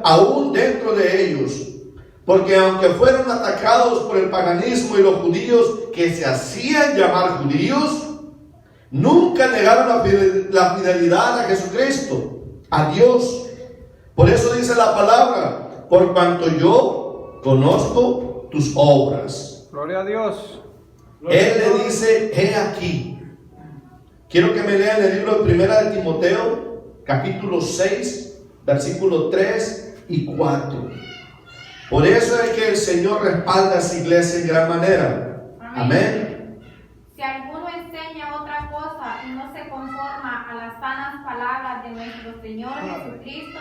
aún dentro de ellos. Porque aunque fueron atacados por el paganismo y los judíos que se hacían llamar judíos, nunca negaron la fidelidad a Jesucristo, a Dios. Por eso dice la palabra: por cuanto yo conozco tus obras. Gloria a Dios. Él le dice: he aquí. Quiero que me lean el libro de 1 de Timoteo, capítulo 6, versículos 3 y 4. Por eso es que el Señor respalda a esa iglesia en gran manera. Amén. Si alguno enseña otra cosa y no se conforma a las sanas palabras de nuestro Señor Jesucristo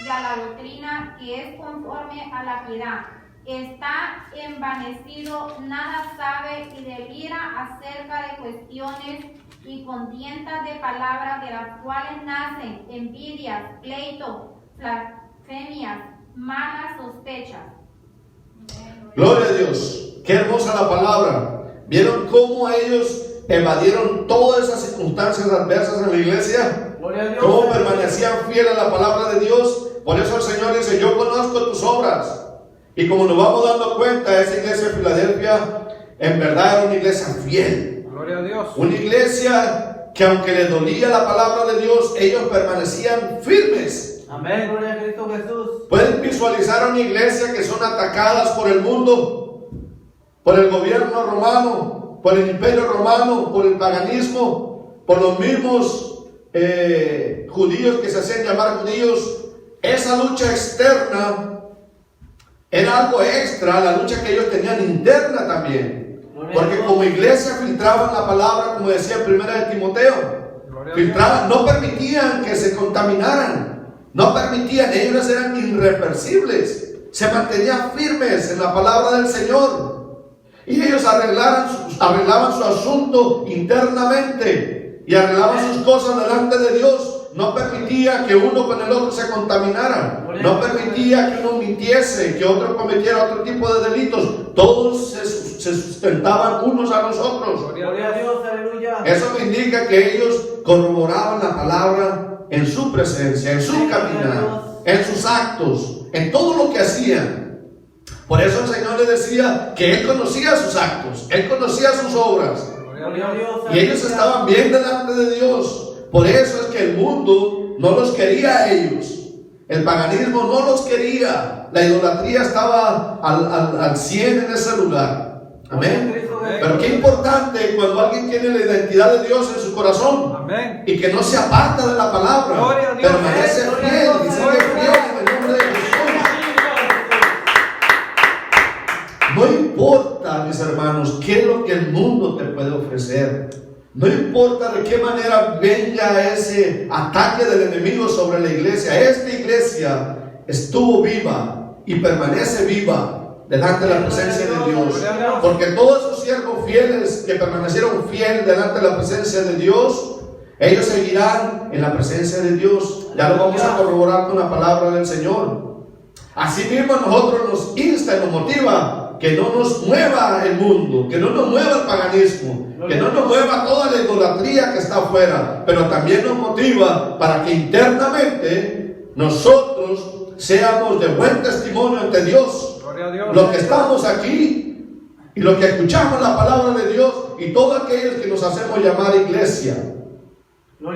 y a la doctrina que es conforme a la piedad, está envanecido, nada sabe y delira acerca de cuestiones y contiendas de palabras, de las cuales nacen envidias, pleitos, blasfemias, malas sospechas. Gloria a Dios. Qué hermosa la palabra. ¿Vieron cómo ellos evadieron todas esas circunstancias adversas en la iglesia? ¿Cómo permanecían fieles a la palabra de Dios? Por eso el Señor dice: yo conozco tus obras. Y como nos vamos dando cuenta, esa iglesia de Filadelfia en verdad era una iglesia fiel. Gloria a Dios. Una iglesia que, aunque les dolía la palabra de Dios, ellos permanecían firmes. Amén, gloria a Cristo Jesús. Pueden visualizar una iglesia que son atacadas por el mundo, por el gobierno romano, por el imperio romano, por el paganismo, por los mismos judíos que se hacían llamar judíos. Esa lucha externa era algo extra, la lucha que ellos tenían interna también. Porque como iglesia filtraban la palabra, como decía en 1 de Timoteo, filtraban, no permitían que se contaminaran, no permitían, ellos eran irreversibles, se mantenían firmes en la palabra del Señor. Y ellos arreglaban su asunto internamente y arreglaban sus cosas delante de Dios. No permitía que uno con el otro se contaminara. No permitía que uno mintiese, que otro cometiera otro tipo de delitos. Todos se sustentaban unos a los otros. Gloria a Dios, aleluya. Eso me indica que ellos corroboraban la palabra en su presencia, en su caminar, en sus actos, en todo lo que hacían. Por eso el Señor les decía que Él conocía sus actos, Él conocía sus obras. Y ellos estaban bien delante de Dios. Por eso es que el mundo no los quería a ellos. El paganismo no los quería. La idolatría estaba al 100 en ese lugar. Amén. Pero qué importante cuando alguien tiene la identidad de Dios en su corazón. Amén. Y que no se aparta de la palabra. Gloria a Dios. Permanece fiel y sigue fiel en el nombre de Jesús. No importa, mis hermanos, qué es lo que el mundo te puede ofrecer. No importa de qué manera venga ese ataque del enemigo sobre la iglesia. Esta iglesia estuvo viva y permanece viva delante de la presencia de Dios. Porque todos esos siervos fieles que permanecieron fieles delante de la presencia de Dios, ellos seguirán en la presencia de Dios. Ya lo vamos a corroborar con la palabra del Señor. Asimismo, a nosotros nos insta y nos motiva que no nos mueva el mundo, que no nos mueva el paganismo, que no nos mueva toda la idolatría que está afuera, pero también nos motiva para que internamente nosotros seamos de buen testimonio ante Dios. Los que estamos aquí y los que escuchamos la palabra de Dios y todos aquellos que nos hacemos llamar iglesia,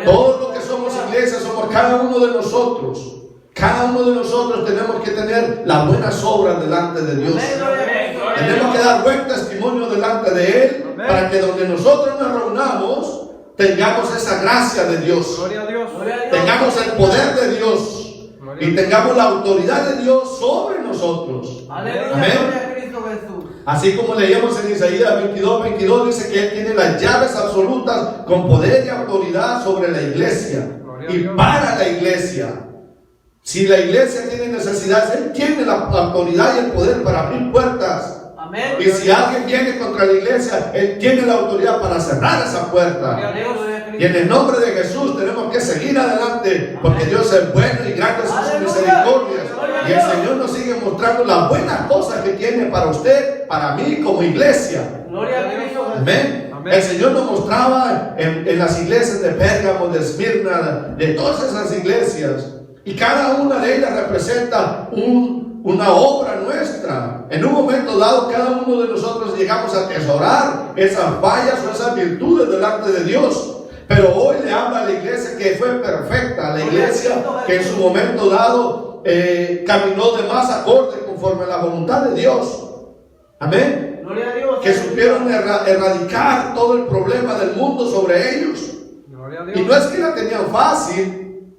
todos los que somos iglesia somos cada uno de nosotros. Cada uno de nosotros tenemos que tener las buenas obras delante de Dios. Tenemos que dar buen testimonio delante de Él, para que donde nosotros nos reunamos tengamos esa gracia de Dios, tengamos el poder de Dios y tengamos la autoridad de Dios sobre nosotros. Amén. Así como leíamos en Isaías 22, dice que Él tiene las llaves absolutas con poder y autoridad sobre la iglesia y para la iglesia. Si la iglesia tiene necesidades, Él tiene la autoridad y el poder para abrir puertas. Amén. Y si alguien viene contra la iglesia, Él tiene la autoridad para cerrar esa puerta. Y en el nombre de Jesús tenemos que seguir adelante, porque Dios es bueno y grandes son sus misericordias. Y el Señor nos sigue mostrando las buenas cosas que tiene para usted, para mí como iglesia. Amén. El Señor nos mostraba en las iglesias de Pérgamo, de Esmirna, de todas esas iglesias, Y cada una de ellas representa una obra nuestra. En un momento dado, cada uno de nosotros llegamos a atesorar esas fallas o esas virtudes delante de Dios. Pero hoy le habla a la iglesia que fue perfecta, la iglesia que en su momento dado caminó de más acorde conforme a la voluntad de Dios. Amén. Gloria a Dios. Que supieron erradicar todo el problema del mundo sobre ellos. Gloria a Dios. Y no es que la tenían fácil,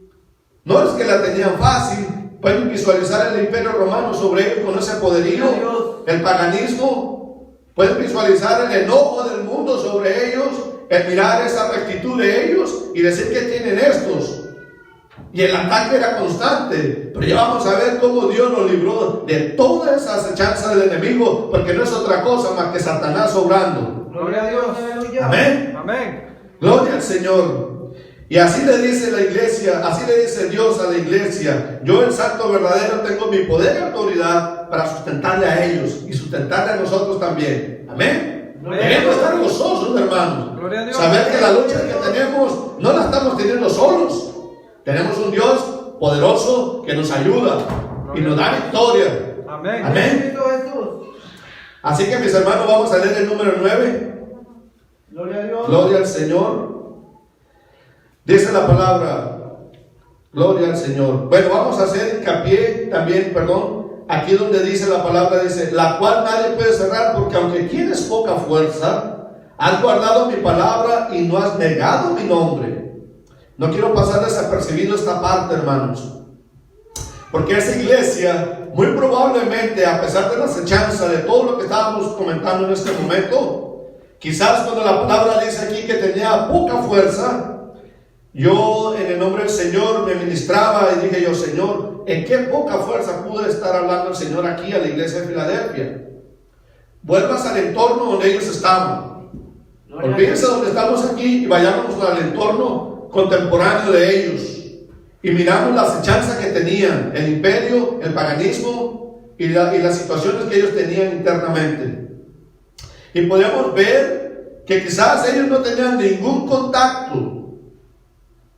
no es que la tenían fácil. Pueden visualizar el imperio romano sobre ellos con ese poderío, el paganismo. Pueden visualizar el enojo del mundo sobre ellos, el mirar esa rectitud de ellos y decir que tienen estos. Y el ataque era constante, pero ya vamos a ver cómo Dios nos libró de toda esa acechanza del enemigo, porque no es otra cosa más que Satanás obrando. Gloria a Dios. Aleluya. Amén. Amén. Gloria al Señor. Y así le dice la iglesia, así le dice Dios a la iglesia: yo, el santo verdadero, tengo mi poder y autoridad para sustentarle a ellos y sustentarle a nosotros también. Amén. Debemos estar gozosos, hermanos. Gloria a Dios. Saber que la lucha que tenemos no la estamos teniendo solos. Tenemos un Dios poderoso que nos ayuda y nos da victoria. Amén. Amén. Cristo Jesús. Así que, mis hermanos, vamos a leer el número 9. Gloria a Dios. Gloria al Señor. Dice la palabra, gloria al Señor. Bueno, vamos a hacer hincapié también, aquí donde dice la palabra, dice, la cual nadie puede cerrar, porque aunque tienes poca fuerza, has guardado mi palabra y no has negado mi nombre. No quiero pasar desapercibido esta parte, hermanos, porque esa iglesia, muy probablemente, a pesar de la acechanza de todo lo que estábamos comentando en este momento, quizás cuando la palabra dice aquí que tenía poca fuerza, yo en el nombre del Señor me ministraba y dije yo: Señor, ¿en qué poca fuerza pude estar hablando el Señor aquí a la iglesia de Filadelfia? Vuelvas al entorno donde ellos estaban. Olvídense donde estamos aquí y vayámonos al entorno contemporáneo de ellos. Y miramos la acechanza que tenían, el imperio, el paganismo y las situaciones que ellos tenían internamente. Y podemos ver que quizás ellos no tenían ningún contacto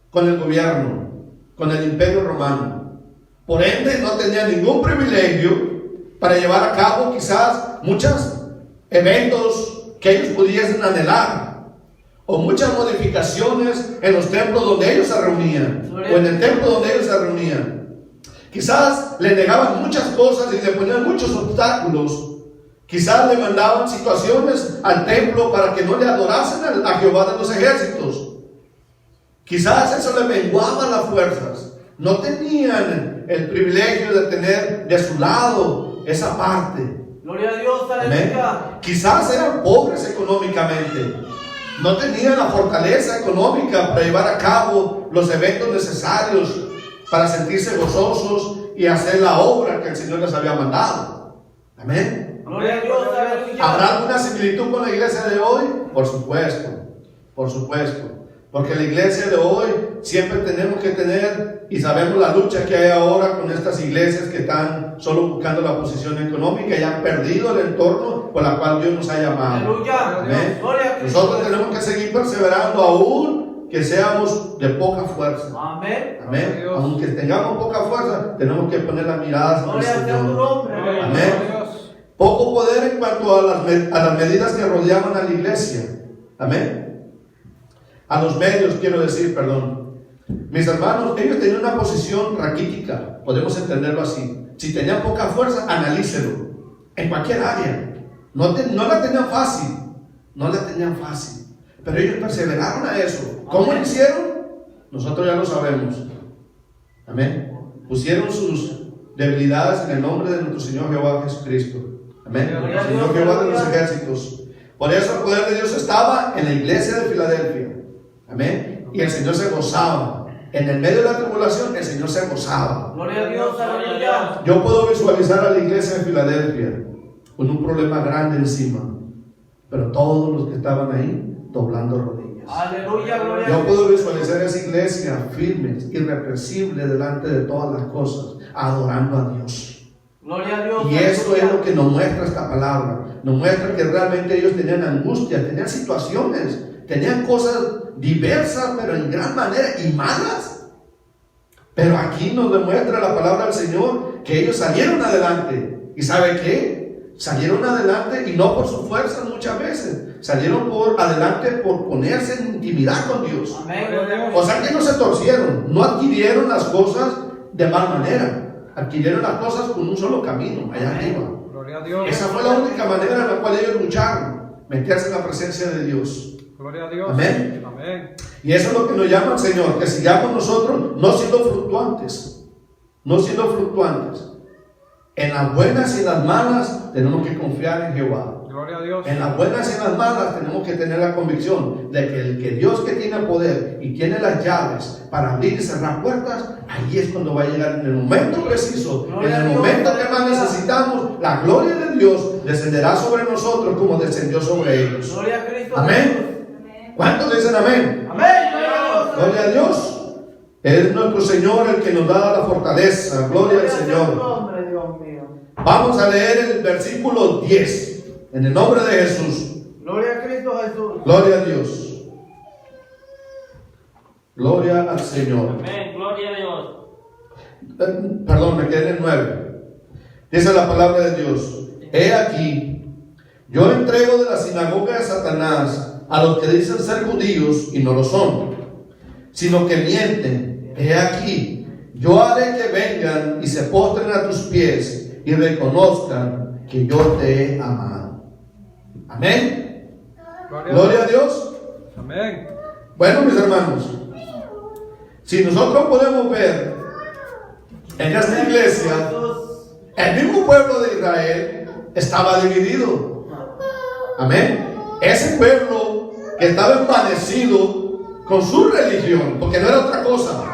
con el gobierno, con el imperio romano. Por ende, no tenían ningún privilegio para llevar a cabo quizás muchos eventos que ellos pudiesen anhelar, o muchas modificaciones en los templos donde ellos se reunían, o en el templo donde ellos se reunían. Quizás le negaban muchas cosas y le ponían muchos obstáculos. Quizás le mandaban situaciones al templo para que no le adorasen a Jehová de los ejércitos. Quizás eso le menguaba las fuerzas. No tenían el privilegio de tener de su lado esa parte. Gloria a Dios. Aleluya. Quizás eran pobres económicamente. No tenían la fortaleza económica para llevar a cabo los eventos necesarios para sentirse gozosos y hacer la obra que el Señor les había mandado. Amén. Gloria a Dios. Aleluya. ¿Habrá alguna similitud con la iglesia de hoy? Por supuesto, por supuesto. Porque la iglesia de hoy siempre tenemos que tener, y sabemos la lucha que hay ahora con estas iglesias que están solo buscando la posición económica y han perdido el entorno por la cual Dios nos ha llamado. Aleluya. Amén. Gloria a Cristo. Nosotros tenemos que seguir perseverando aún que seamos de poca fuerza. Amén. Amén. Aunque tengamos poca fuerza, tenemos que poner las miradas en el Gloria sea tu Señor. nombre. Amén. Poco poder en cuanto a las medidas que rodeaban a la iglesia. Amén. A los medios, quiero decir, perdón. Mis hermanos, ellos tenían una posición raquítica, podemos entenderlo así. Si tenían poca fuerza, analícelo. En cualquier área. No la tenían fácil. No la tenían fácil. Pero ellos perseveraron a eso. ¿Cómo lo hicieron? Nosotros ya lo sabemos. Amén. Pusieron sus debilidades en el nombre de nuestro Señor Jehová Jesucristo. Amén. El Señor Jehová de los ejércitos. Por eso el poder de Dios estaba en la iglesia de Filadelfia. Amén. Y el Señor se gozaba. En el medio de la tribulación, el Señor se gozaba. Gloria a Dios. Aleluya. Yo puedo visualizar a la iglesia de Filadelfia con un problema grande encima, pero todos los que estaban ahí doblando rodillas. Aleluya. Gloria a Yo Dios. puedo visualizar a esa iglesia firme, irrepresible delante de todas las cosas, adorando a Dios. Gloria a Dios. Y esto Aleluya. es lo que nos muestra esta palabra. Nos muestra que realmente ellos tenían angustia, tenían situaciones, tenían cosas diversas, pero en gran manera y malas. Pero aquí nos demuestra la palabra del Señor que ellos salieron adelante. ¿Y sabe qué? Salieron adelante y no por su fuerza muchas veces. Salieron adelante por ponerse en intimidad con Dios. Amén. O sea que no se torcieron, no adquirieron las cosas de mal manera. Adquirieron las cosas con un solo camino, allá arriba. Gloria a Dios. Esa fue la única manera en la cual ellos lucharon, meterse en la presencia de Dios. Gloria a Dios. Amén. Amén. Y eso es lo que nos llama el Señor, que sigamos nosotros no siendo fluctuantes, no siendo fluctuantes. En las buenas y en las malas tenemos que confiar en Jehová. Gloria a Dios. En las buenas y en las malas tenemos que tener la convicción de que el que Dios que tiene poder y tiene las llaves para abrir y cerrar puertas, ahí es cuando va a llegar en el momento preciso, en el momento que más necesitamos, la gloria de Dios descenderá sobre nosotros como descendió sobre ellos. Gloria a Cristo. Amén. ¿Cuántos dicen amén? Amén. Gloria a Dios. Gloria a Dios. Es nuestro Señor el que nos da la fortaleza. Gloria al sea tu Señor. nombre, Dios mío. Vamos a leer el versículo 10. En el nombre de Jesús. Gloria a Cristo Jesús. Gloria a Dios. Gloria al Señor. Amén, gloria a Dios. Perdón, me quedé en el 9. Dice la palabra de Dios: He aquí, yo entrego de la sinagoga de Satanás a los que dicen ser judíos y no lo son, sino que mienten. He aquí, yo haré que vengan y se postren a tus pies y reconozcan que yo te he amado. Amén. Gloria a Dios. Amén. Bueno, mis hermanos, si nosotros podemos ver en esta iglesia, el mismo pueblo de Israel estaba dividido. Amén. Ese pueblo que estaba envanecido con su religión, porque no era otra cosa,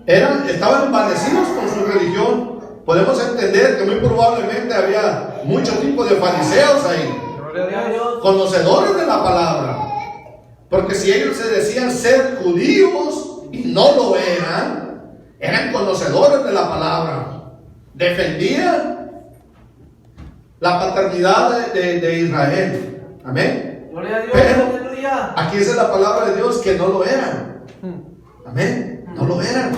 estaban envanecidos con su religión. Podemos entender que muy probablemente había muchos tipos de fariseos ahí, Gloria a Dios. conocedores de la palabra. Porque si ellos se decían ser judíos y no lo eran conocedores de la palabra, defendían la paternidad de Israel. Amén. Gloria a Dios. Pero Aleluya. aquí dice la palabra de Dios que no lo eran. Amén. No lo eran.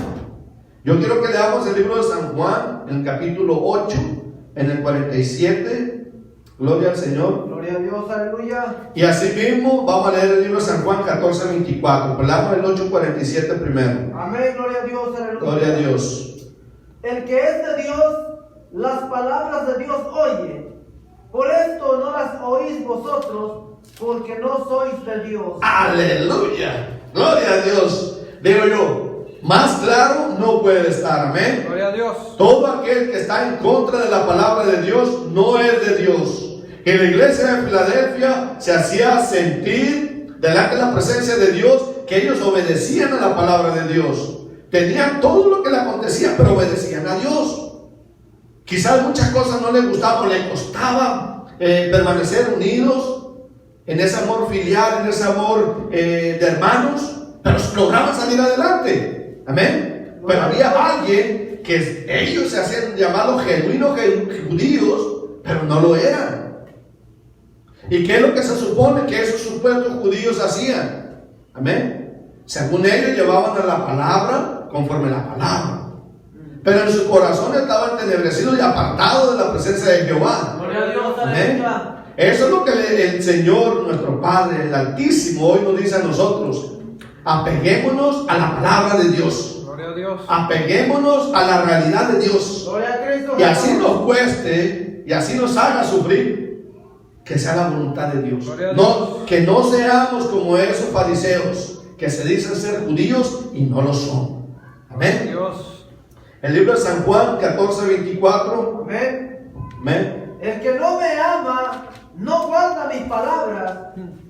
Yo quiero que leamos el libro de San Juan, en el capítulo 8, en el 47. Gloria al Señor. Gloria a Dios. Aleluya. Y así mismo vamos a leer el libro de San Juan 14, 24. Pero leamos el 8, 47 primero. Amén. Gloria a Dios. Aleluya. Gloria a Dios. El que es de Dios, las palabras de Dios oye. Por esto no las oís vosotros, porque no sois de Dios. Aleluya. Gloria a Dios. Digo yo, más claro no puede estar. Amén. Gloria a Dios. Todo aquel que está en contra de la palabra de Dios no es de Dios. En la iglesia de Filadelfia se hacía sentir delante de la presencia de Dios que ellos obedecían a la palabra de Dios. Tenían todo lo que le acontecía, pero obedecían a Dios. Quizás muchas cosas no les gustaban, les costaba permanecer unidos en ese amor filial, en ese amor de hermanos, pero lograban salir adelante. Amén. Pero había alguien que ellos se hacían llamados genuinos judíos, pero no lo eran. ¿Y qué es lo que se supone que esos supuestos judíos hacían? Amén. Según ellos llevaban a la palabra conforme a la palabra, pero en su corazón estaban entenebrecidos y apartados de la presencia de Jehová. Gloria a Dios. Amén. Aleluya. Eso es lo que el Señor, nuestro Padre, el Altísimo, hoy nos dice a nosotros. Apeguémonos a la palabra de Dios. Gloria a Dios. Apeguémonos a la realidad de Dios. Gloria a Cristo. Y así nos cueste y así nos haga sufrir, que sea la voluntad de Dios. No, que no seamos como esos fariseos que se dicen ser judíos y no lo son. Amén. Dios. El libro de San Juan 14, 24. Amén. Amén. El que no me ama, no guarda mis palabras.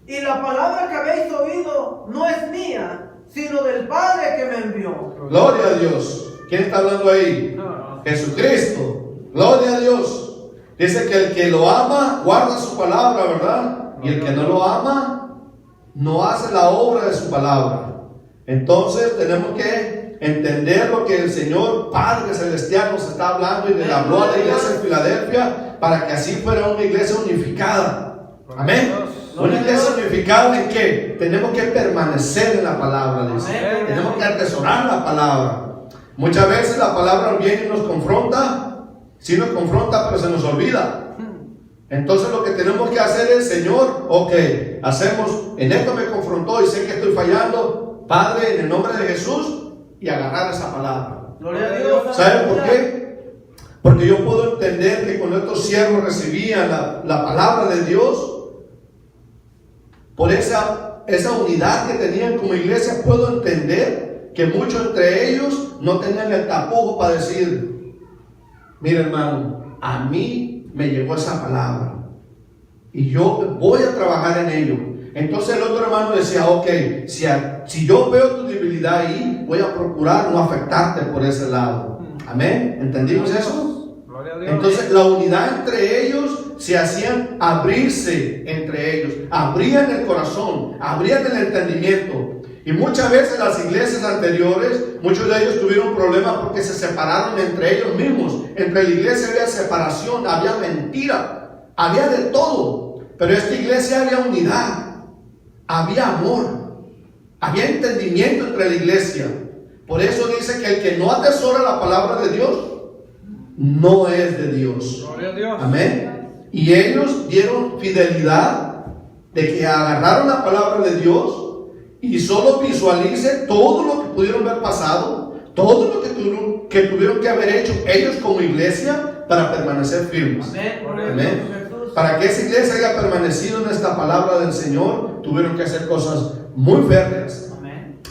Y la palabra que habéis oído no es mía, sino del Padre que me envió. Gloria a Dios. ¿Quién está hablando ahí? No. Jesucristo. Gloria a Dios. Dice que el que lo ama guarda su palabra, ¿verdad? Y el que no lo ama no hace la obra de su palabra. Entonces tenemos que entender lo que el Señor Padre Celestial nos está hablando y le habló a la iglesia de Filadelfia para que así fuera una iglesia unificada. Amén. Una iglesia unificada en que tenemos que permanecer en la palabra, dice. Amén. Tenemos que atesorar la palabra. Muchas veces la palabra viene y nos confronta, sí nos confronta, pero se nos olvida. Entonces lo que tenemos que hacer es, Señor, ok, hacemos, en esto me confrontó y sé que estoy fallando, Padre, en el nombre de Jesús, y agarrar esa palabra. Gloria a Dios. ¿Saben por qué? Porque yo puedo entender que cuando estos siervos recibían la palabra de Dios, por esa unidad que tenían como iglesia, puedo entender que muchos entre ellos no tenían el tapujo para decir, mira hermano, a mí me llegó esa palabra y yo voy a trabajar en ello. Entonces el otro hermano decía, ok, si yo veo tu debilidad ahí, voy a procurar no afectarte por ese lado. Amén, ¿entendimos eso? Gloria a Dios. Entonces la unidad entre ellos se hacían abrirse entre ellos, abrían el corazón, abrían el entendimiento. Y muchas veces las iglesias anteriores, muchos de ellos tuvieron problemas porque se separaron entre ellos mismos. Entre la iglesia había separación, había mentira, había de todo. Pero esta iglesia había unidad, había amor, había entendimiento entre la iglesia. Por eso dice que el que no atesora la palabra de Dios, no es de Dios. Gloria a Dios. Amén. Y ellos dieron fidelidad de que agarraron la palabra de Dios. Y solo visualice todo lo que pudieron haber pasado, todo lo que tuvieron que haber hecho ellos como iglesia para permanecer firmes. Amén. Amén. Para que esa iglesia haya permanecido en esta palabra del Señor, tuvieron que hacer cosas muy férreas,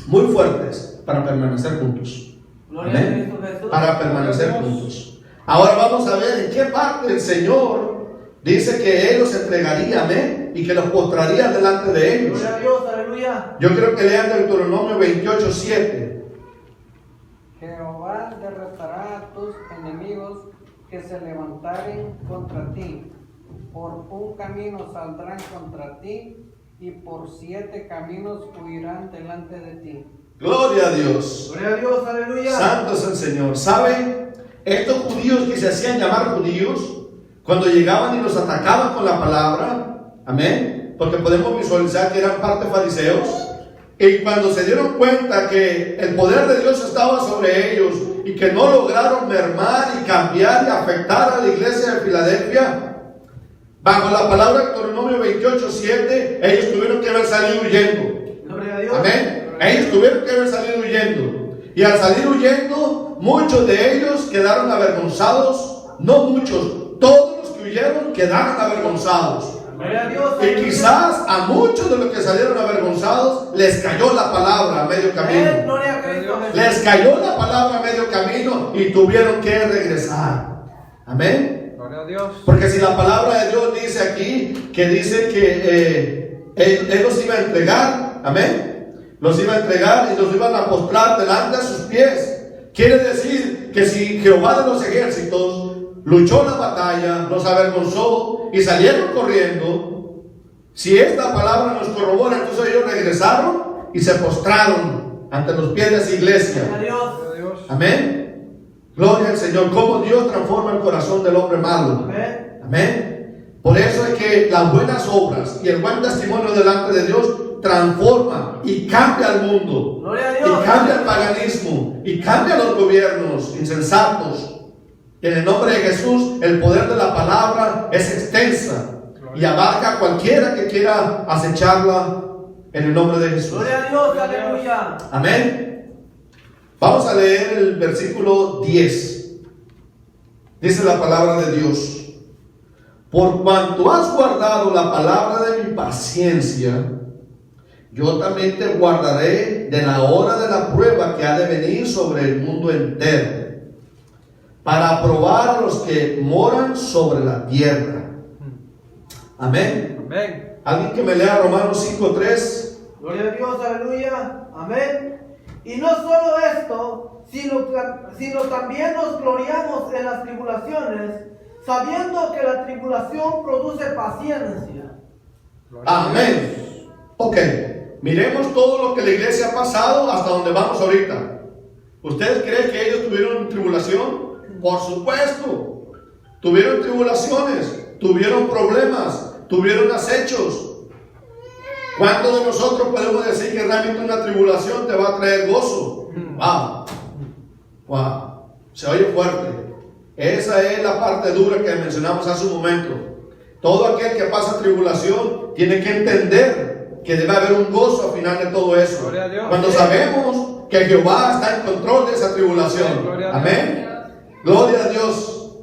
muy fuertes para permanecer juntos. Amén. Para permanecer juntos. Ahora vamos a ver en qué parte el Señor dice que Él los entregaría, amén, y que los postraría delante de ellos. Gloria a Dios, aleluya. Yo creo que lean Deuteronomio 28:7. Jehová derrotará a tus enemigos que se levantaren contra ti. Por un camino saldrán contra ti y por 7 caminos huirán delante de ti. Gloria a Dios. Gloria a Dios, aleluya. Santo es el Señor. ¿Saben? Estos judíos que se hacían llamar judíos, cuando llegaban y los atacaban con la palabra, amén, porque podemos visualizar que eran parte fariseos, y cuando se dieron cuenta que el poder de Dios estaba sobre ellos y que no lograron mermar y cambiar y afectar a la iglesia de Filadelfia, bajo la palabra de Deuteronomio 28:7, ellos tuvieron que haber salido huyendo. Gloria a Dios. Amén. Ellos tuvieron que haber salido huyendo. Y al salir huyendo, muchos de ellos quedaron avergonzados. No muchos, todos los que huyeron quedaron avergonzados. Gloria a Dios. Y quizás a muchos de los que salieron avergonzados les cayó la palabra a medio camino. Gloria a Cristo. Les cayó la palabra a medio camino y tuvieron que regresar. Amén. Gloria a Dios. Porque si la palabra de Dios dice aquí, que dice que él los iba a entregar, amén, los iba a entregar y los iban a postrar delante de sus pies. Quiere decir que si Jehová de los ejércitos luchó la batalla, los avergonzó y salieron corriendo, si esta palabra nos corrobora, entonces ellos regresaron y se postraron ante los pies de esa iglesia. Gloria a Dios. Gloria a Dios. Amén. Gloria al Señor. Cómo Dios transforma el corazón del hombre malo. Amén. Amén. Por eso es que las buenas obras y el buen testimonio delante de Dios transforma y cambia el mundo. Gloria a Dios. Y cambia el paganismo. Y cambia los gobiernos insensatos. En el nombre de Jesús, el poder de la palabra es extensa y abarca a cualquiera que quiera acecharla en el nombre de Jesús. Gloria a Dios, aleluya. Amén. Vamos a leer el versículo 10. Dice la palabra de Dios: por cuanto has guardado la palabra de mi paciencia, yo también te guardaré de la hora de la prueba que ha de venir sobre el mundo entero, para probar a los que moran sobre la tierra. Amén. Amén. Alguien que me lea Romanos 5:3. Gloria a Dios, aleluya. Amén. Y no solo esto, sino también nos gloriamos en las tribulaciones, sabiendo que la tribulación produce paciencia. Amén. Ok, miremos todo lo que la iglesia ha pasado hasta donde vamos ahorita. ¿Ustedes creen que ellos tuvieron tribulación? Por supuesto. Tuvieron tribulaciones, tuvieron problemas, tuvieron acechos. ¿Cuántos de nosotros podemos decir que realmente una tribulación te va a traer gozo? Wow. Wow, se oye fuerte. Esa es la parte dura que mencionamos hace un momento. Todo aquel que pasa tribulación tiene que entender que debe haber un gozo al final de todo eso. Gloria a Dios. Cuando sabemos que Jehová está en control de esa tribulación. Gloria a Dios. Amén. Gloria a Dios.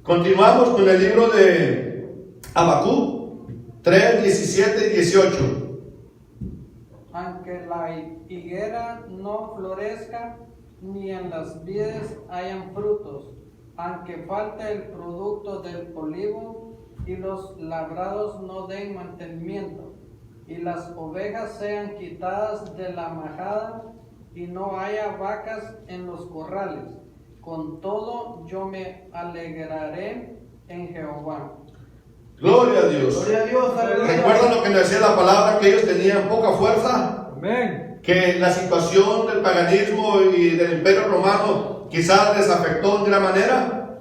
Continuamos con el libro de Habacuc 3, 17 y 18. Aunque la higuera no florezca, ni en las vides hayan frutos, aunque falte el producto del olivo, y los labrados no den mantenimiento, y las ovejas sean quitadas de la majada, y no haya vacas en los corrales, con todo yo me alegraré en Jehová. Gloria a Dios. Gloria a Dios, aleluya. ¿Recuerdan lo que nos decía la palabra? Que ellos tenían poca fuerza. Amén. Que la situación del paganismo y del imperio romano quizás les afectó en gran manera.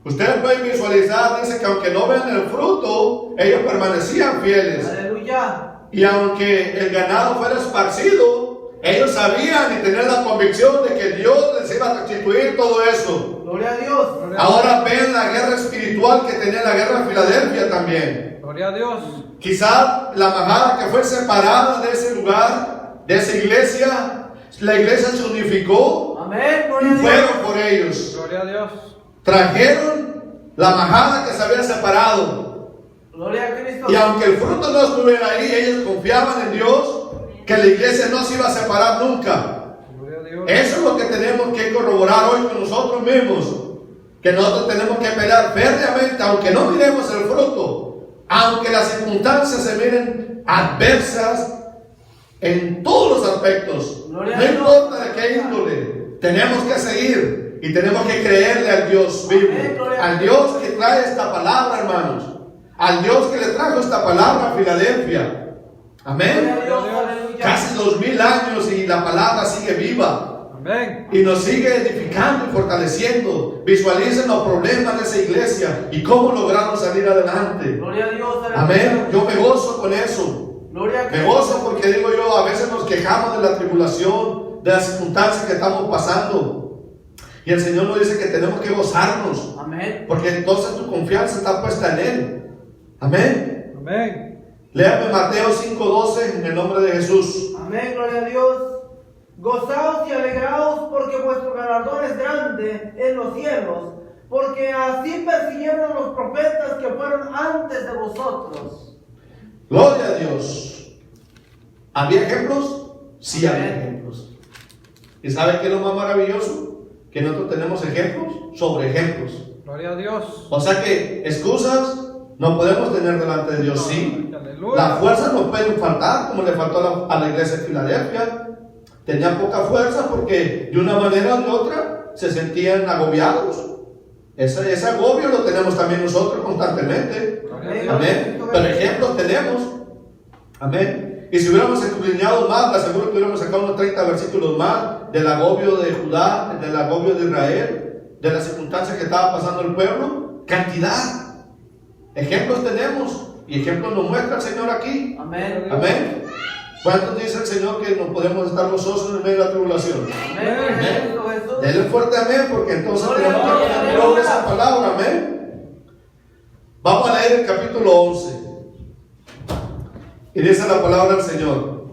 Ustedes pueden visualizar, dice que aunque no vean el fruto, ellos permanecían fieles. Aleluya. Y aunque el ganado fuera esparcido, ellos sabían y tenían la convicción de que Dios les iba a restituir todo eso. Gloria a Dios. Ahora ven la guerra espiritual que tenía la guerra de Filadelfia también. Gloria a Dios. Quizás la majada que fue separada de ese lugar, de esa iglesia, la iglesia se unificó Amén. y Gloria a Dios. fueron por ellos. Gloria a Dios. Trajeron la majada que se había separado. Gloria a Cristo. Y aunque el fruto no estuviera ahí, ellos confiaban en Dios, que la iglesia no se iba a separar nunca. Gloria a Dios. Eso es lo que tenemos que corroborar hoy con nosotros mismos. Que nosotros tenemos que pelear férreamente, aunque no miremos el fruto, aunque las circunstancias se miren adversas en todos los aspectos. Gloria a No Dios. importa de qué índole, tenemos que seguir y tenemos que creerle al Dios vivo, Amén, gloria a al Dios. Dios que trae esta palabra, hermanos, al Dios que le trajo esta palabra a Filadelfia. Amén. Gloria a Dios. Aleluya. Casi 2000 años y la palabra sigue viva. Amén. Y nos sigue edificando y fortaleciendo. Visualicen los problemas de esa iglesia y cómo lograron salir adelante. Gloria a Dios. Aleluya. Amén. Yo me gozo con eso. Gloria a Me Cristo. gozo porque digo yo, a veces nos quejamos de la tribulación, de las circunstancias que estamos pasando. Y el Señor nos dice que tenemos que gozarnos. Amén. Porque entonces tu confianza está puesta en Él. Amén. Amén. Léame Mateo 5:12 en el nombre de Jesús. Amén. Gloria a Dios. Gozaos y alegraos porque vuestro galardón es grande en los cielos, porque así persiguieron los profetas que fueron antes de vosotros. Gloria a Dios. ¿Había ejemplos? Sí, había Amén. ejemplos. ¿Y sabe qué es lo más maravilloso? Que nosotros tenemos ejemplos sobre ejemplos. Gloria a Dios. O sea que excusas no podemos tener delante de Dios, sí. Aleluya. Las fuerzas nos pueden faltar, como le faltó a la iglesia de Filadelfia. Tenían poca fuerza porque de una manera o de otra se sentían agobiados. Ese agobio lo tenemos también nosotros constantemente. Gloria a Dios. Amén. Pero ejemplos tenemos. Amén. Y si hubiéramos escudriñado más, le aseguro que hubiéramos sacado unos 30 versículos más del agobio de Judá, del agobio de Israel, de las circunstancias que estaba pasando el pueblo. Cantidad. Ejemplos tenemos. Y ejemplos nos muestra el Señor aquí. Amén. Amén. ¿Cuántos dice el Señor que nos podemos estar gozosos en medio de la tribulación? Amén. Cristo Jesús. Denle fuerte amén, porque entonces Gloria tenemos a que Dios. poner gloria a esa palabra. Amén. Vamos a leer el capítulo 11. Y dice la palabra del Señor: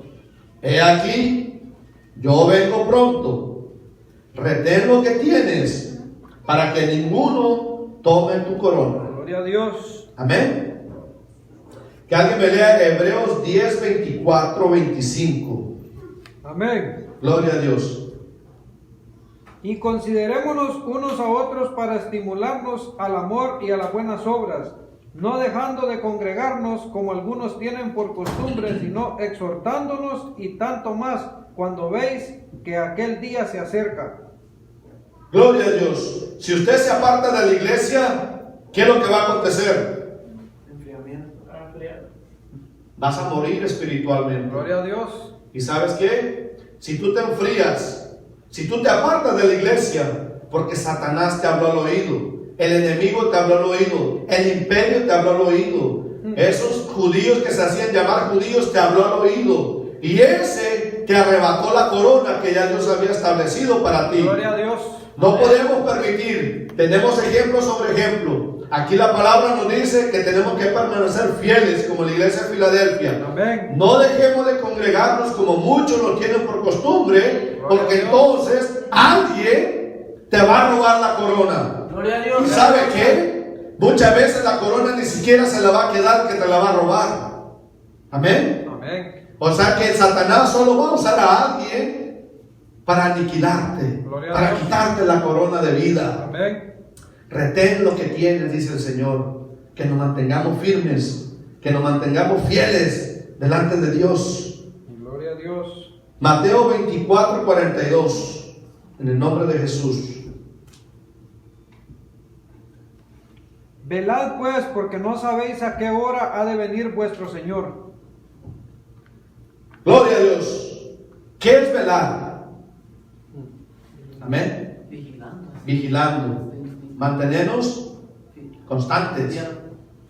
He aquí, yo vengo pronto. Retén lo que tienes, para que ninguno tome tu corona. Gloria a Dios. Amén. Que alguien me lea Hebreos 10, 24, 25. Amén. Gloria a Dios. Y considerémonos unos a otros para estimularnos al amor y a las buenas obras, no dejando de congregarnos como algunos tienen por costumbre, sino exhortándonos, y tanto más cuando veis que aquel día se acerca. Gloria a Dios. Si usted se aparta de la iglesia, ¿qué es lo que va a acontecer? Enfriamiento. Vas a morir espiritualmente. Gloria a Dios. ¿Y sabes qué? Si tú te enfrías, si tú te apartas de la iglesia, porque Satanás te habló al oído, el enemigo te habló al oído, el imperio te habló al oído, esos judíos que se hacían llamar judíos te habló al oído, y ese te arrebató la corona que ya Dios había establecido para ti. Gloria a Dios. No podemos permitir, tenemos ejemplo sobre ejemplo. Aquí la palabra nos dice que tenemos que permanecer fieles como la iglesia de Filadelfia. Amén. No dejemos de congregarnos como muchos lo tienen por costumbre, porque entonces alguien te va a robar la corona. Gloria a Dios. ¿Y sabe qué? Muchas veces la corona ni siquiera se la va a quedar, que te la va a robar. Amén. Amén. O sea que Satanás solo va a usar a alguien para aniquilarte, Gloria a para Dios. quitarte la corona de vida. Amén. Retén lo que tienes, dice el Señor. Que nos mantengamos firmes, que nos mantengamos fieles delante de Dios. Gloria a Dios. Mateo 24:42. En el nombre de Jesús. Velad pues, porque no sabéis a qué hora ha de venir vuestro Señor. Gloria a Dios. ¿Qué es velar? Amén. Vigilando. Vigilando. Mantenernos constantes.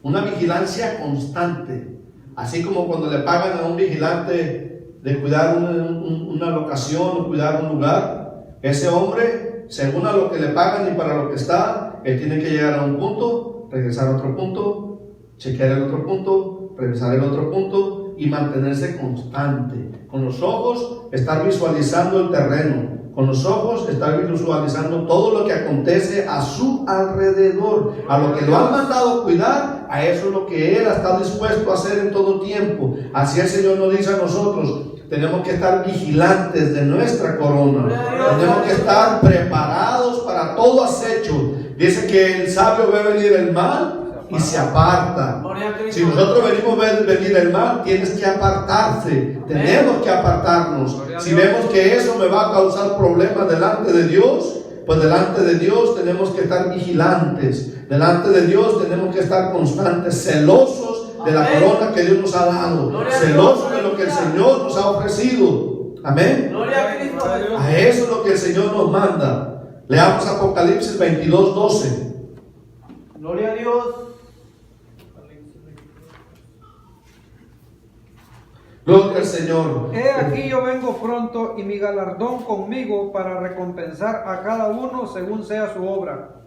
Una vigilancia constante. Así como cuando le pagan a un vigilante de cuidar una locación o cuidar un lugar, ese hombre, según a lo que le pagan y para lo que está, él tiene que llegar a un punto, regresar a otro punto, chequear el otro punto, regresar al otro punto y mantenerse constante. Con los ojos estar visualizando el terreno. Con los ojos estar visualizando todo lo que acontece a su alrededor, a lo que lo han mandado cuidar, a eso es lo que Él está dispuesto a hacer en todo tiempo. Así el Señor nos dice a nosotros, tenemos que estar vigilantes de nuestra corona, tenemos que estar preparados para todo acecho. Dice que el sabio ve venir el mal y se aparta. Si nosotros venimos a venir el mal, tienes que apartarse. Tenemos que apartarnos. Si vemos que eso me va a causar problemas delante de Dios, pues delante de Dios tenemos que estar vigilantes. Delante de Dios tenemos que estar constantes, celosos de la corona que Dios nos ha dado, celosos de lo que el Señor nos ha ofrecido. Amén. Gloria a Cristo. A eso es lo que el Señor nos manda. Leamos Apocalipsis 22:12. Gloria a Dios. Gloria al Señor. He aquí yo vengo pronto y mi galardón conmigo para recompensar a cada uno según sea su obra.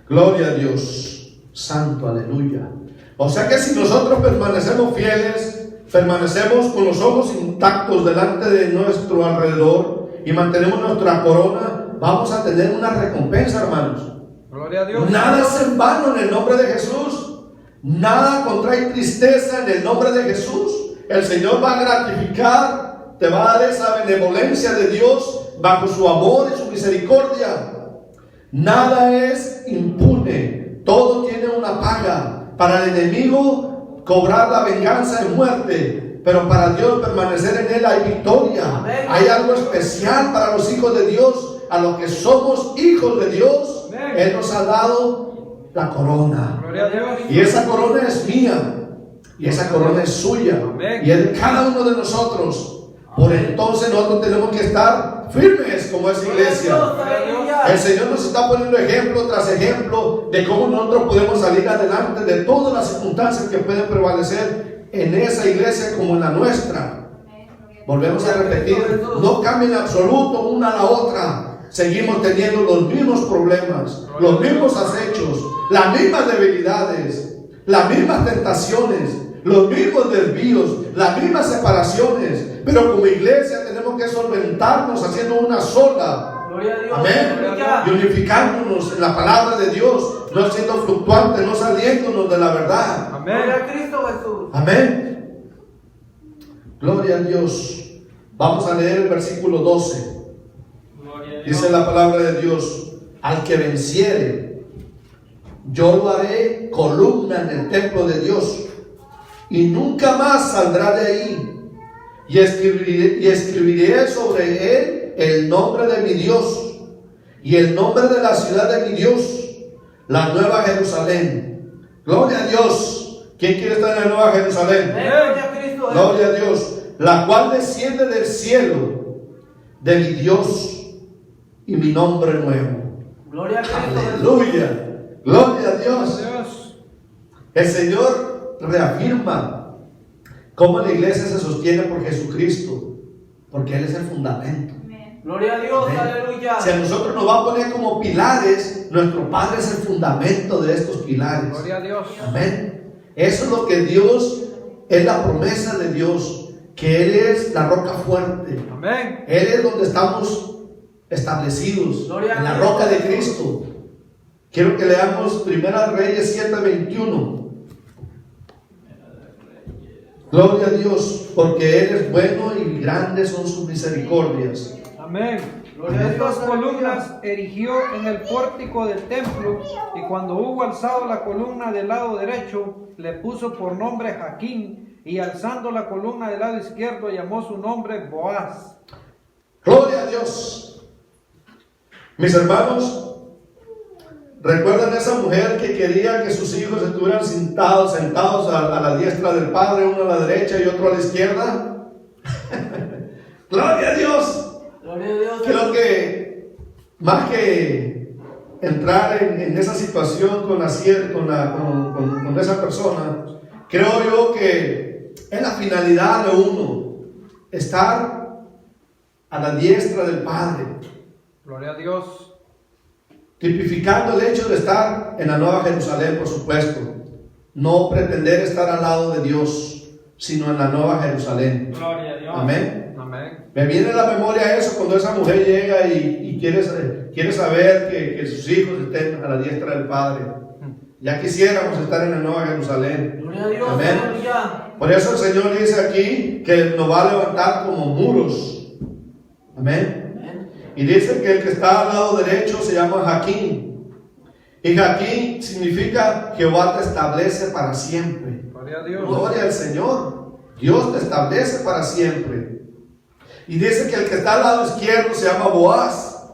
Gloria a Dios. Santo, aleluya. O sea que si nosotros permanecemos fieles, permanecemos con los ojos intactos delante de nuestro alrededor y mantenemos nuestra corona, vamos a tener una recompensa, hermanos. Gloria a Dios. Nada es en vano en el nombre de Jesús. Nada contrae tristeza en el nombre de Jesús. El Señor va a gratificar, te va a dar esa benevolencia de Dios bajo su amor y su misericordia. Nada es impune, todo tiene una paga. Para el enemigo cobrar la venganza es muerte, pero para Dios permanecer en él hay victoria. Amén. Hay algo especial para los hijos de Dios, a los que somos hijos de Dios. Amén. Él nos ha dado la corona. Gloria a Dios. Y esa corona es mía. Y esa corona es suya. Amén. Y es de cada uno de nosotros. Por entonces nosotros tenemos que estar firmes como esa iglesia. El Señor nos está poniendo ejemplo tras ejemplo de cómo nosotros podemos salir adelante de todas las circunstancias que pueden prevalecer en esa iglesia como en la nuestra. Volvemos a repetir, no cambia en absoluto una a la otra. Seguimos teniendo los mismos problemas, los mismos acechos, las mismas debilidades, las mismas tentaciones, los mismos desvíos, las mismas separaciones, pero como iglesia tenemos que solventarnos haciendo una sola. Gloria a Dios. Amén. Y unificándonos en la palabra de Dios, no siendo fluctuantes, no saliéndonos de la verdad. Amén. Gloria a Cristo Jesús. Amén. Gloria a Dios. Vamos a leer el versículo 12. Dice la palabra de Dios: al que venciere, yo lo haré columna en el templo de Dios, y nunca más saldrá de ahí. Y escribiré sobre él el nombre de mi Dios y el nombre de la ciudad de mi Dios, la nueva Jerusalén. Gloria a Dios. ¿Quién quiere estar en la nueva Jerusalén? Gloria a Cristo. Gloria a Dios. La cual desciende del cielo de mi Dios y mi nombre nuevo. Gloria a Cristo. Aleluya. Gloria a Dios. Dios. El Señor reafirma cómo la iglesia se sostiene por Jesucristo. porque Él es el fundamento. Amén. Gloria a Dios, Amén. aleluya. Si a nosotros nos va a poner como pilares, nuestro Padre es el fundamento de estos pilares. Gloria a Dios. Amén. Eso es lo que Dios, es la promesa de Dios, que Él es la roca fuerte. Amén. Él es donde estamos establecidos, Gloria a en la Dios. roca de Cristo. Quiero que leamos 1 Reyes 7:21. Gloria a Dios, porque Él es bueno y grandes son sus misericordias. Amén. Gloria a Dios, Estas columnas erigió en el pórtico del templo, y cuando hubo alzado la columna del lado derecho, le puso por nombre Jaquín, y alzando la columna del lado izquierdo llamó su nombre Boaz. Gloria a Dios. Mis hermanos, ¿recuerdan esa mujer que quería que sus hijos estuvieran sentados a la diestra del Padre, uno a la derecha y otro a la izquierda? Gloria a Dios. Gloria a Dios. Creo que más que entrar en esa situación con esa persona, creo yo que es la finalidad de uno, estar a la diestra del Padre, Gloria a Dios. tipificando el hecho de estar en la Nueva Jerusalén, por supuesto, no pretender estar al lado de Dios, sino en la Nueva Jerusalén. Gloria a Dios. Amén. Amén. Me viene a la memoria eso cuando esa mujer llega y quiere saber que sus hijos estén a la diestra del Padre. Ya quisiéramos estar en la Nueva Jerusalén. Gloria a Dios, Amén. aleluya. Por eso el Señor dice aquí que nos va a levantar como muros. Amén. Amén. Y dice que el que está al lado derecho se llama Jaquín. Y Jaquín significa Jehová te establece para siempre. Gloria a Dios. Gloria al Señor. Dios te establece para siempre. Y dice que el que está al lado izquierdo se llama Boaz.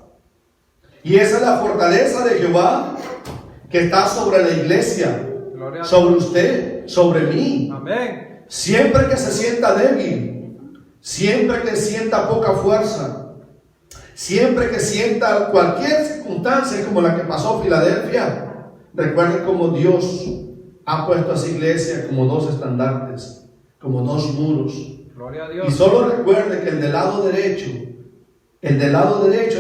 Y esa es la fortaleza de Jehová que está sobre la iglesia, Gloria a Dios. sobre usted, sobre mí. Amén. Siempre que se sienta débil, siempre que sienta poca fuerza, siempre que sienta cualquier circunstancia como la que pasó en Filadelfia, recuerde cómo Dios ha puesto a esa iglesia como dos estandartes, como dos muros. Gloria a Y Dios. solo recuerde que el del lado derecho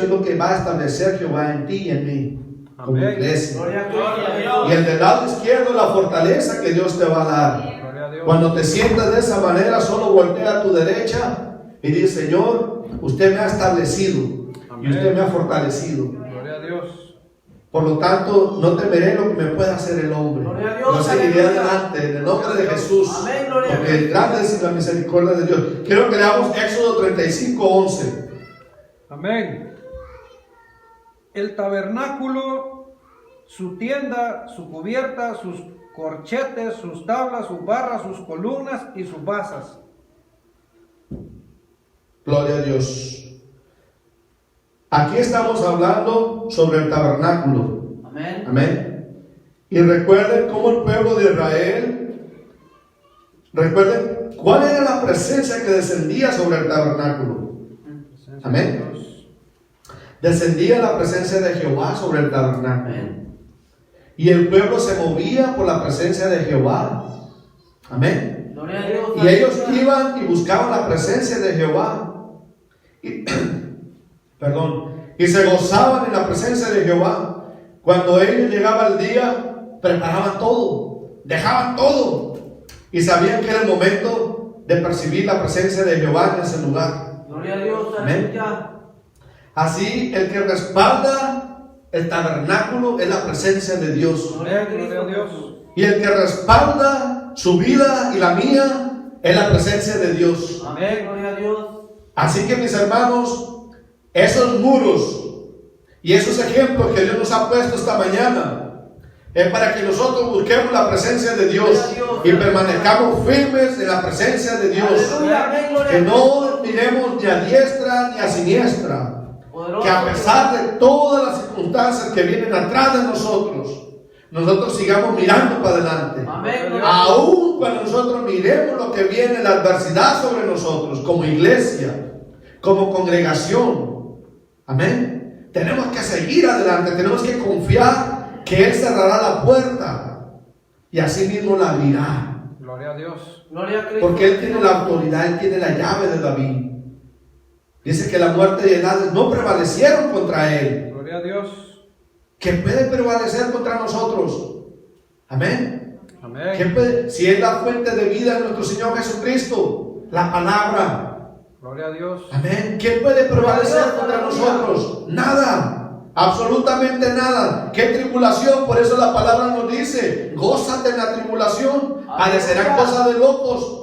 es lo que va a establecer Jehová en ti y en mí, como Amén. iglesia. Gloria a Gloria a Dios. Y el del lado izquierdo es la fortaleza que Dios te va a dar. Gloria a Dios. Cuando te sientas de esa manera, solo voltea a tu derecha y dice: Señor, usted me ha establecido y Amén. usted me ha fortalecido. Gloria a Dios. Por lo tanto, no temeré lo que me pueda hacer el hombre. Gloria a Dios, Yo seguiré aleluya. adelante en el nombre de Jesús. Amén, gloria a Porque Dios. grande es la misericordia de Dios. Quiero que leamos Éxodo 35:11. Amén. El tabernáculo, su tienda, su cubierta, sus corchetes, sus tablas, sus barras, sus columnas y sus basas. Gloria a Dios. Aquí estamos hablando sobre el tabernáculo. Amén. Amén. Y recuerden cómo el pueblo de Israel, recuerden cuál era la presencia que descendía sobre el tabernáculo. Amén. Descendía la presencia de Jehová sobre el tabernáculo. Amén. Y el pueblo se movía por la presencia de Jehová. Amén. Gloria a Dios. Y ellos aleluya. iban y buscaban la presencia de Jehová. Y, y se gozaban en la presencia de Jehová. Cuando ellos llegaba el día, preparaban todo, dejaban todo. Y sabían que era el momento de percibir la presencia de Jehová en ese lugar. Gloria a Dios. Amén. Aleluya. Así, el que respalda el tabernáculo es la presencia de Dios. Amén. Gloria a Dios. Y el que respalda su vida y la mía es la presencia de Dios. Amén. Gloria a Dios. Así que, mis hermanos, esos muros y esos ejemplos que Dios nos ha puesto esta mañana es para que nosotros busquemos la presencia de Dios y permanezcamos firmes en la presencia de Dios. Aleluya. Amén. Gloria Que a Dios. no miremos ni a diestra ni a siniestra. Poderoso. Que a pesar de todas las circunstancias que vienen atrás de nosotros sigamos mirando para adelante. Amén. Gloria a Dios. Aún cuando nosotros miremos lo que viene, la adversidad sobre nosotros, como iglesia, como congregación. Amén. Tenemos que seguir adelante, tenemos que confiar que Él cerrará la puerta y así mismo la abrirá. Gloria a Dios. Gloria a Cristo. Porque Él tiene la autoridad, Él tiene la llave de David. Dice que la muerte y el Hades no prevalecieron contra él. Gloria a Dios. ¿Qué puede prevalecer contra nosotros? Amén. Amén. ¿Qué puede? Si es la fuente de vida de nuestro Señor Jesucristo, la palabra. Gloria a Dios. Amén. ¿Qué puede prevalecer contra nosotros? Nada. Absolutamente nada. ¿Qué tribulación? Por eso la palabra nos dice, gózate en la tribulación. Parecerán cosas de locos.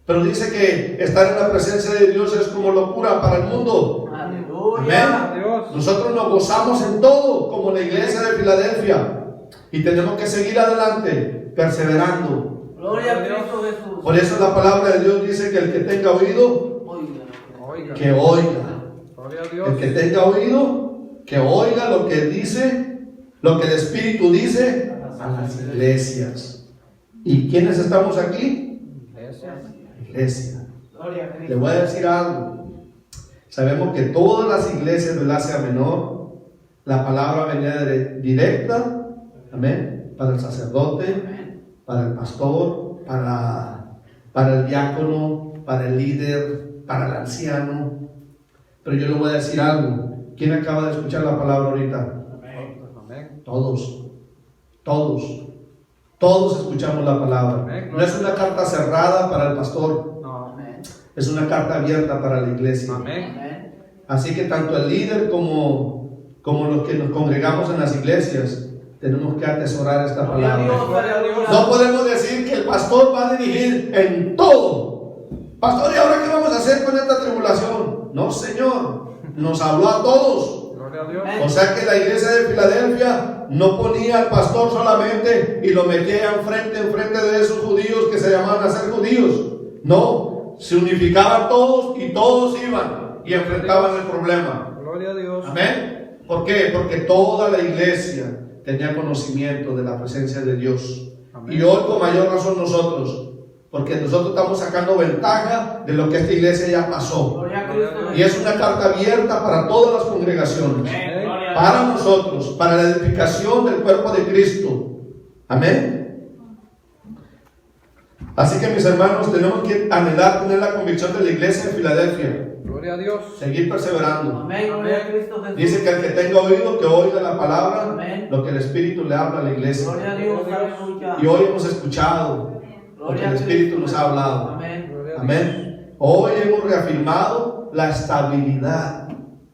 Pero dice que estar en la presencia de Dios es como locura para el mundo. Aleluya. Amén. Dios. Nosotros nos gozamos en todo, como la iglesia de Filadelfia. Y tenemos que seguir adelante, perseverando. Gloria a Cristo Jesús. Por eso la palabra de Dios dice que el que tenga oído, Oiga. que oiga. Gloria a Dios. El que tenga oído, que oiga lo que dice, lo que el Espíritu dice a las iglesias. ¿Y quiénes estamos aquí? Iglesia. Gloria a Le Cristo. voy a decir algo. Sabemos que todas las iglesias del Asia Menor, la palabra venía directa, amén, para el sacerdote, para el pastor, para el diácono, para el líder, para el anciano. Pero yo le voy a decir algo. ¿Quién acaba de escuchar la palabra ahorita? Amén. Todos escuchamos la palabra. Amén. No es una carta cerrada para el pastor, No. es una carta abierta para la iglesia. Amén. Así que tanto el líder como los que nos congregamos en las iglesias tenemos que atesorar esta Gloria a Dios. palabra. Gloria a Dios. No podemos decir que el pastor va a dirigir en todo. Pastor, ¿y ahora qué vamos a hacer con esta tribulación? No, Señor, nos habló a todos. Gloria a Dios. O sea que la iglesia de Filadelfia no ponía al pastor solamente y lo metía enfrente de esos judíos que se llamaban a ser judíos. No, se unificaban todos y todos iban y enfrentaban el problema. Gloria a Dios. Amén. ¿Por qué? Porque toda la iglesia tenía conocimiento de la presencia de Dios. Amén. Y hoy con mayor razón nosotros, porque nosotros estamos sacando ventaja de lo que esta iglesia ya pasó. Gloria a Cristo Y es una carta abierta para todas las congregaciones, Amén. Gloria a para Dios. nosotros, para la edificación del cuerpo de Cristo. Amén. Así que mis hermanos, tenemos que anhelar tener la convicción de la iglesia de Filadelfia, Gloria a Dios. seguir perseverando. Amén. Gloria a Cristo Jesús. Dice que el que tenga oído, que oiga la palabra, Amén. lo que el Espíritu le habla a la iglesia. Gloria a Dios. Aleluya. Y hoy hemos escuchado lo que el Espíritu nos ha hablado. Amén. Gloria a Dios. Amén. Hoy hemos reafirmado la estabilidad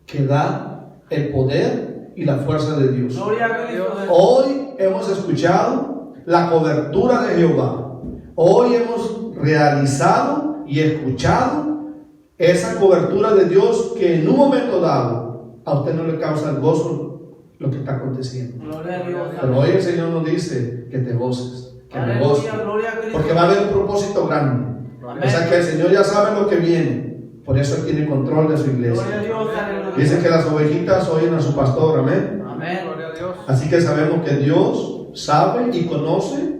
que da el poder y la fuerza de Dios. Gloria a Cristo Jesús. Hoy hemos escuchado la cobertura de Jehová. Hoy hemos realizado y escuchado esa cobertura de Dios que en un momento dado a usted no le causa el gozo lo que está aconteciendo. Gloria a Dios. Pero hoy el Señor nos dice que te goces, que me goce, Aleluya. Gloria a Cristo. porque va a haber un propósito grande. O sea que el Señor ya sabe lo que viene. Por eso Él tiene control de su Gloria a iglesia. Dios. Aleluya. Dice que las ovejitas oyen a su pastor, amén. Amén. Gloria a Dios. Así que sabemos que Dios sabe y conoce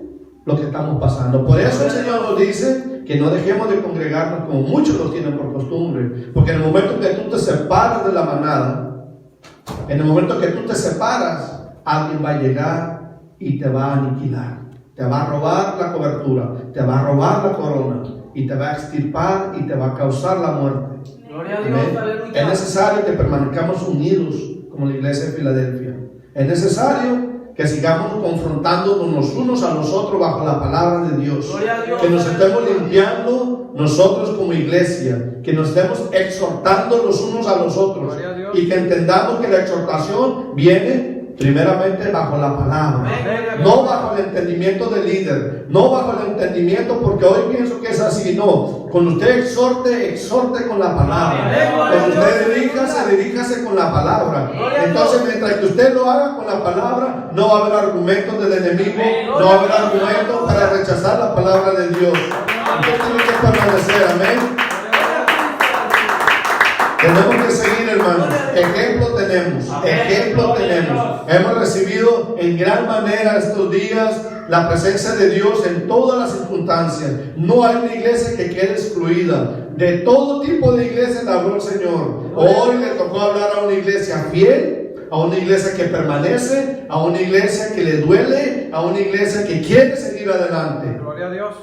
lo que estamos pasando. Por eso el Señor nos dice que no dejemos de congregarnos como muchos lo tienen por costumbre. Porque en el momento que tú te separas de la manada, en el momento que tú te separas, alguien va a llegar y te va a aniquilar. Te va a robar la cobertura, te va a robar la corona y te va a extirpar y te va a causar la muerte. Gloria a Dios. Amén. Aleluya. Es necesario que permanezcamos unidos como la iglesia de Filadelfia. Es necesario que sigamos confrontándonos los unos a los otros bajo la palabra de Dios. Gloria a Dios. Que nos estemos limpiando nosotros como iglesia. Que nos estemos exhortando los unos a los otros. Gloria a Dios. Y que entendamos que la exhortación viene primeramente bajo la palabra. Amén. No bajo el entendimiento del líder, no bajo el entendimiento, porque hoy pienso que es así, no. Cuando usted exhorte con la palabra. Amén. Cuando usted diríjase con la palabra. Entonces, mientras que usted lo haga con la palabra, no va a haber argumentos del enemigo, no va a haber argumentos para rechazar la palabra de Dios. Usted tiene que permanecer, amén. Tenemos que seguir, hermanos. Ejemplo tenemos. Hemos recibido en gran manera estos días la presencia de Dios en todas las circunstancias. No hay una iglesia que quede excluida. De todo tipo de iglesias habló el Señor. Hoy le tocó hablar a una iglesia fiel, a una iglesia que permanece, a una iglesia que le duele, a una iglesia que quiere seguir adelante. Gloria a Dios.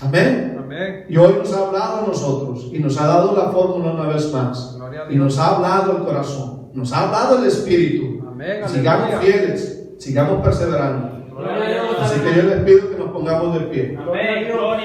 Amén. Amén. Y hoy nos ha hablado a nosotros y nos ha dado la fórmula una vez más. Gloria a Y Dios. nos ha hablado el corazón, nos ha hablado el Espíritu. Amén. Sigamos Aleluya. fieles, sigamos perseverando. Gloria a Dios. Así que yo les pido que nos pongamos de pie. Amén. Gloria